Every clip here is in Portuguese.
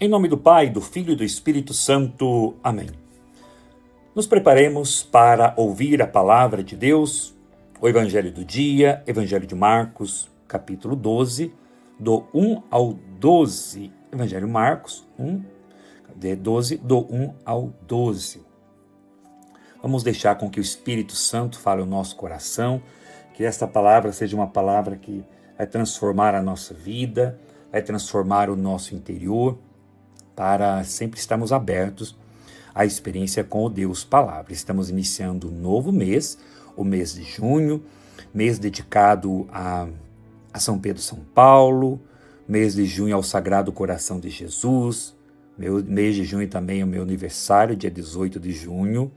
Em nome do Pai, do Filho e do Espírito Santo. Amém. Nos preparemos para ouvir a palavra de Deus, o Evangelho do dia, Evangelho de Marcos, capítulo 12, do 1 ao 12. Evangelho Marcos, 12, do 1 ao 12. Vamos deixar com que o Espírito Santo fale o nosso coração, que esta palavra seja uma palavra que vai transformar a nossa vida, vai transformar o nosso interior, para sempre estarmos abertos à experiência com o Deus Palavra. Estamos iniciando um novo mês, o mês de junho, mês dedicado a São Pedro e São Paulo, mês de junho ao Sagrado Coração de Jesus, mês de junho também é o meu aniversário, dia 18 de junho.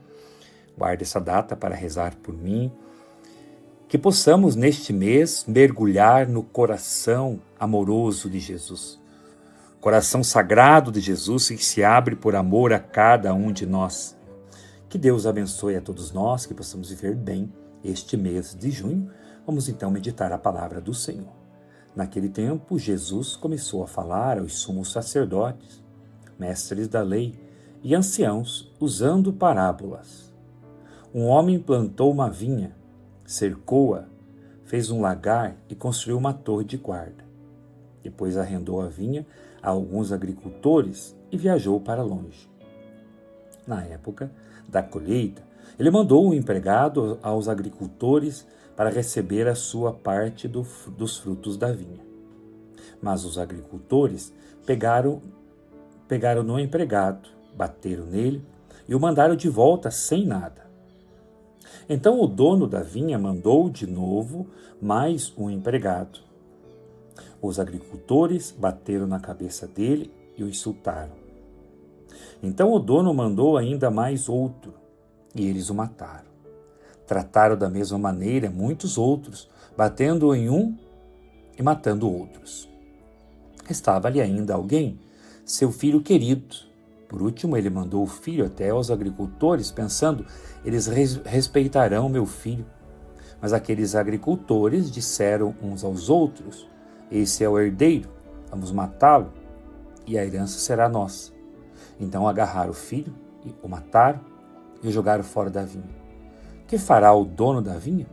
Guarde essa data para rezar por mim. Que possamos neste mês mergulhar no coração amoroso de Jesus. Coração sagrado de Jesus que se abre por amor a cada um de nós. Que Deus abençoe a todos nós, que possamos viver bem este mês de junho. Vamos então meditar a palavra do Senhor. Naquele tempo, Jesus começou a falar aos sumos sacerdotes, mestres da lei e anciãos, usando parábolas. Um homem plantou uma vinha, cercou-a, fez um lagar e construiu uma torre de guarda. Depois arrendou a vinha a alguns agricultores e viajou para longe. Na época da colheita, ele mandou um empregado aos agricultores para receber a sua parte dos frutos da vinha. Mas os agricultores pegaram no empregado, bateram nele e o mandaram de volta sem nada. Então o dono da vinha mandou de novo mais um empregado. Os agricultores bateram na cabeça dele e o insultaram. Então o dono mandou ainda mais outro, e eles o mataram. Trataram da mesma maneira muitos outros, batendo em um e matando outros. Restava-lhe ainda alguém, seu filho querido. Por último, ele mandou o filho até aos agricultores, pensando, eles respeitarão meu filho. Mas aqueles agricultores disseram uns aos outros, esse é o herdeiro, vamos matá-lo e a herança será nossa. Então agarraram o filho, e o mataram e o jogaram fora da vinha. Que fará o dono da vinha?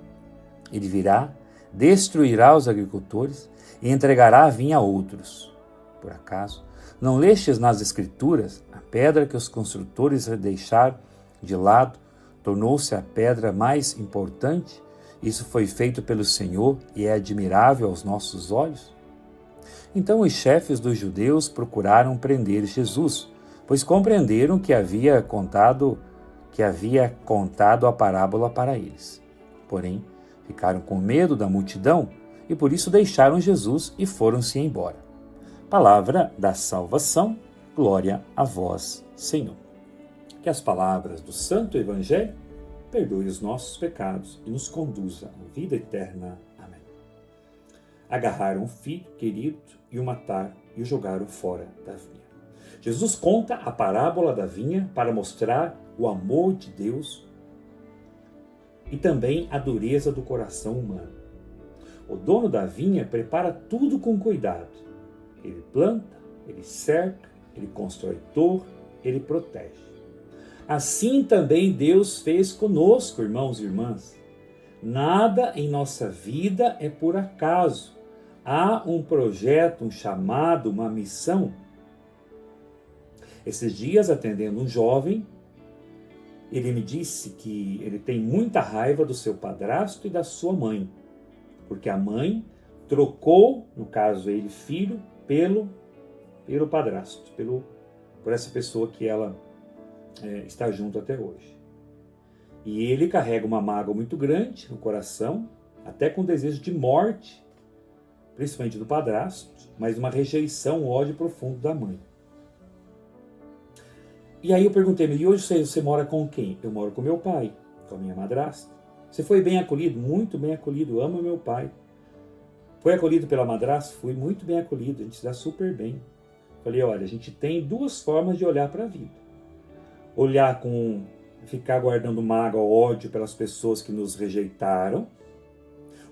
Ele virá, destruirá os agricultores e entregará a vinha a outros. Por acaso, não lestes nas Escrituras a pedra que os construtores deixaram de lado, tornou-se a pedra mais importante? Isso foi feito pelo Senhor e é admirável aos nossos olhos? Então os chefes dos judeus procuraram prender Jesus, pois compreenderam que havia contado a parábola para eles. Porém, ficaram com medo da multidão e por isso deixaram Jesus e foram-se embora. Palavra da salvação, glória a vós, Senhor. Que as palavras do Santo Evangelho perdoe os nossos pecados e nos conduza à vida eterna. Amém. Agarraram o filho querido e o mataram e o jogaram fora da vinha. Jesus conta a parábola da vinha para mostrar o amor de Deus e também a dureza do coração humano. O dono da vinha prepara tudo com cuidado. Ele planta, ele cerca, ele constrói torre, ele protege. Assim também Deus fez conosco, irmãos e irmãs. Nada em nossa vida é por acaso. Há um projeto, um chamado, uma missão. Esses dias, atendendo um jovem, ele me disse que ele tem muita raiva do seu padrasto e da sua mãe, porque a mãe trocou, no caso ele, filho, pelo padrasto, por essa pessoa que ela está junto até hoje. E ele carrega uma mágoa muito grande no coração, até com desejo de morte, principalmente do padrasto, mas uma rejeição, um ódio profundo da mãe. E aí eu perguntei, e hoje você mora com quem? Eu moro com meu pai, com a minha madrasta. Você foi bem acolhido? Muito bem acolhido, amo meu pai. Foi acolhido pela madrasta? Fui muito bem acolhido, a gente se dá super bem. Falei, olha, a gente tem duas formas de olhar para a vida. Olhar ficar guardando mágoa, ódio pelas pessoas que nos rejeitaram,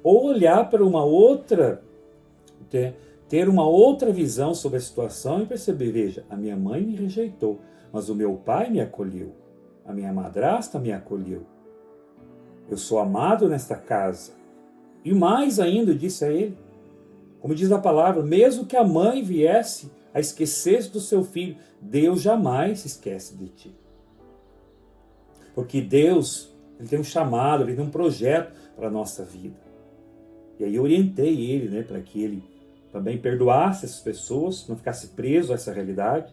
ou olhar para uma outra, ter uma outra visão sobre a situação e perceber, veja, a minha mãe me rejeitou, mas o meu pai me acolheu, a minha madrasta me acolheu. Eu sou amado nesta casa. E mais ainda, eu disse a ele, como diz a palavra, mesmo que a mãe viesse a esquecer do seu filho, Deus jamais se esquece de ti. Porque Deus, Ele tem um chamado, Ele tem um projeto para a nossa vida. E aí eu orientei ele, para que ele também perdoasse essas pessoas, não ficasse preso a essa realidade.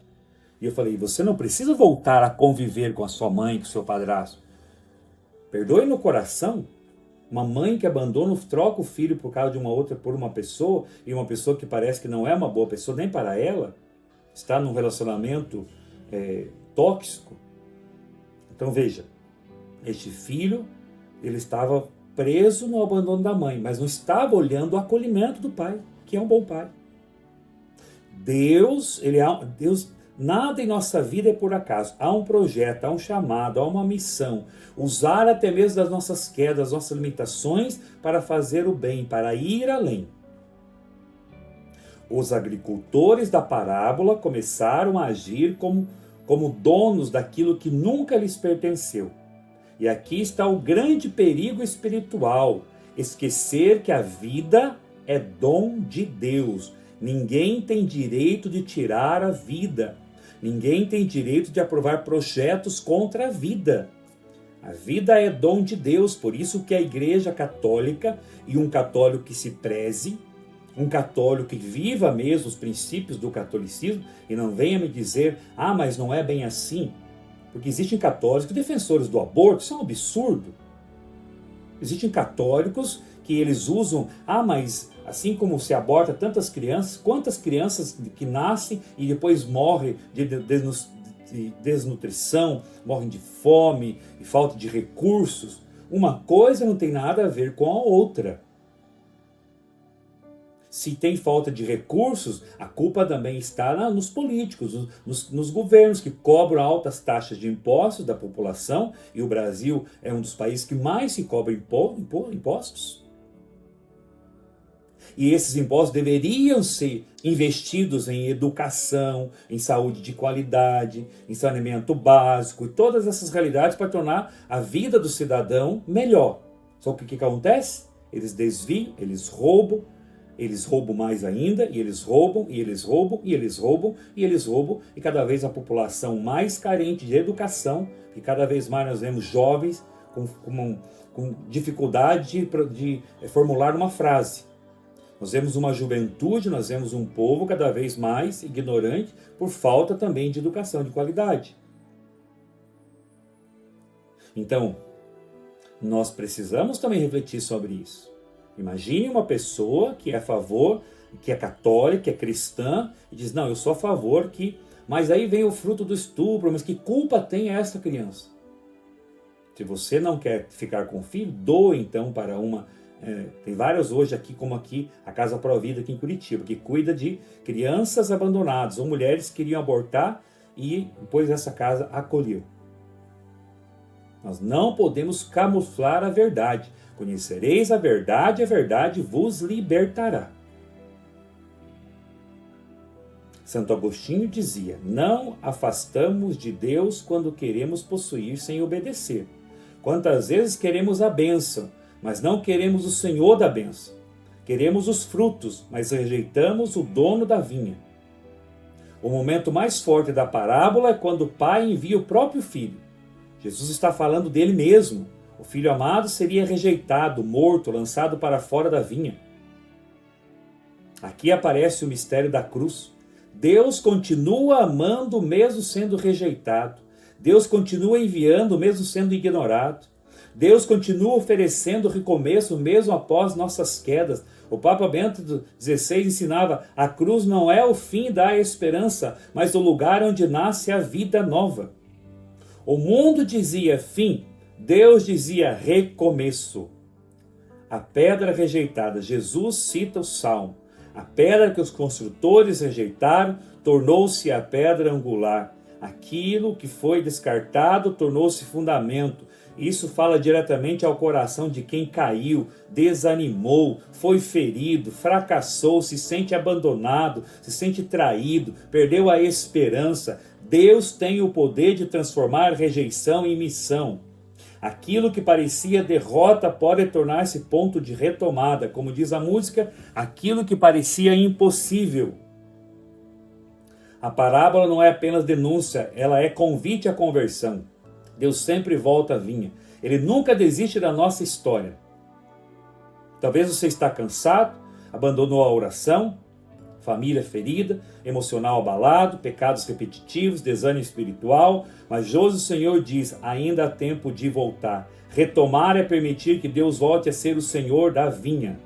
E eu falei, você não precisa voltar a conviver com a sua mãe, com o seu padrasto. Perdoe no coração. Uma mãe que abandona, troca o filho por causa de uma outra, por uma pessoa, e uma pessoa que parece que não é uma boa pessoa nem para ela, está num relacionamento tóxico. Então veja, este filho, ele estava preso no abandono da mãe, mas não estava olhando o acolhimento do pai, que é um bom pai. Deus, nada em nossa vida é por acaso. Há um projeto, há um chamado, há uma missão. Usar até mesmo das nossas quedas, das nossas limitações para fazer o bem, para ir além. Os agricultores da parábola começaram a agir como donos daquilo que nunca lhes pertenceu. E aqui está o grande perigo espiritual: esquecer que a vida é dom de Deus. Ninguém tem direito de tirar a vida. Ninguém tem direito de aprovar projetos contra a vida. A vida é dom de Deus, por isso que a Igreja Católica, e um católico que se preze, um católico que viva mesmo os princípios do catolicismo, e não venha me dizer, mas não é bem assim. Porque existem católicos defensores do aborto, isso é um absurdo. Existem católicos que eles usam, mas assim como se aborta tantas crianças, quantas crianças que nascem e depois morrem de desnutrição, morrem de fome e falta de recursos. Uma coisa não tem nada a ver com a outra. Se tem falta de recursos, a culpa também está nos políticos, nos governos que cobram altas taxas de impostos da população, e o Brasil é um dos países que mais se cobra impostos. E esses impostos deveriam ser investidos em educação, em saúde de qualidade, em saneamento básico, e todas essas realidades para tornar a vida do cidadão melhor. Só que o que acontece? Eles desviam, eles roubam mais ainda, e eles roubam, e eles roubam, e eles roubam, e eles roubam, e cada vez a população mais carente de educação, e cada vez mais nós vemos jovens com dificuldade de formular uma frase. Nós vemos uma juventude, nós vemos um povo cada vez mais ignorante por falta também de educação de qualidade. Então, nós precisamos também refletir sobre isso. Imagine uma pessoa que é a favor, que é católica, que é cristã, e diz, não, eu sou a favor que... Mas aí vem o fruto do estupro, mas que culpa tem essa criança? Se você não quer ficar com o filho, doe então para uma... tem várias hoje aqui, como aqui, a Casa Provida aqui em Curitiba, que cuida de crianças abandonadas, ou mulheres que queriam abortar e depois essa casa acolheu. Nós não podemos camuflar a verdade. Conhecereis a verdade vos libertará. Santo Agostinho dizia, não afastamos de Deus quando queremos possuir sem obedecer. Quantas vezes queremos a bênção, mas não queremos o Senhor da bênção. Queremos os frutos, mas rejeitamos o dono da vinha. O momento mais forte da parábola é quando o pai envia o próprio filho. Jesus está falando dele mesmo. O filho amado seria rejeitado, morto, lançado para fora da vinha. Aqui aparece o mistério da cruz. Deus continua amando mesmo sendo rejeitado. Deus continua enviando mesmo sendo ignorado. Deus continua oferecendo recomeço mesmo após nossas quedas. O Papa Bento XVI ensinava, a cruz não é o fim da esperança, mas o lugar onde nasce a vida nova. O mundo dizia fim, Deus dizia recomeço. A pedra rejeitada, Jesus cita o Salmo. A pedra que os construtores rejeitaram tornou-se a pedra angular. Aquilo que foi descartado tornou-se fundamento. Isso fala diretamente ao coração de quem caiu, desanimou, foi ferido, fracassou, se sente abandonado, se sente traído, perdeu a esperança. Deus tem o poder de transformar rejeição em missão. Aquilo que parecia derrota pode tornar-se ponto de retomada. Como diz a música, aquilo que parecia impossível. A parábola não é apenas denúncia, ela é convite à conversão. Deus sempre volta à vinha. Ele nunca desiste da nossa história. Talvez você está cansado, abandonou a oração, família ferida, emocional abalado, pecados repetitivos, desânimo espiritual, mas hoje o Senhor diz, ainda há tempo de voltar. Retomar é permitir que Deus volte a ser o Senhor da vinha.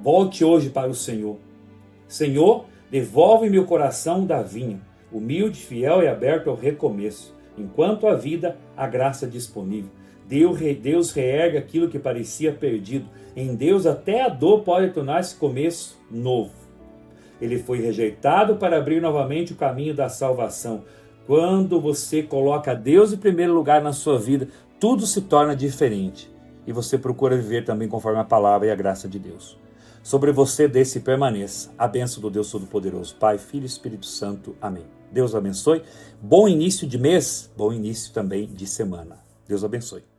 Volte hoje para o Senhor. Senhor, devolve meu coração da vinha, humilde, fiel e aberto ao recomeço. Enquanto há vida, a graça disponível. Deus reergue aquilo que parecia perdido. Em Deus até a dor pode tornar-se começo novo. Ele foi rejeitado para abrir novamente o caminho da salvação. Quando você coloca Deus em primeiro lugar na sua vida, tudo se torna diferente. E você procura viver também conforme a palavra e a graça de Deus. Sobre você desça e permaneça a bênção do Deus Todo-Poderoso, Pai, Filho e Espírito Santo. Amém. Deus abençoe. Bom início de mês, bom início também de semana. Deus abençoe.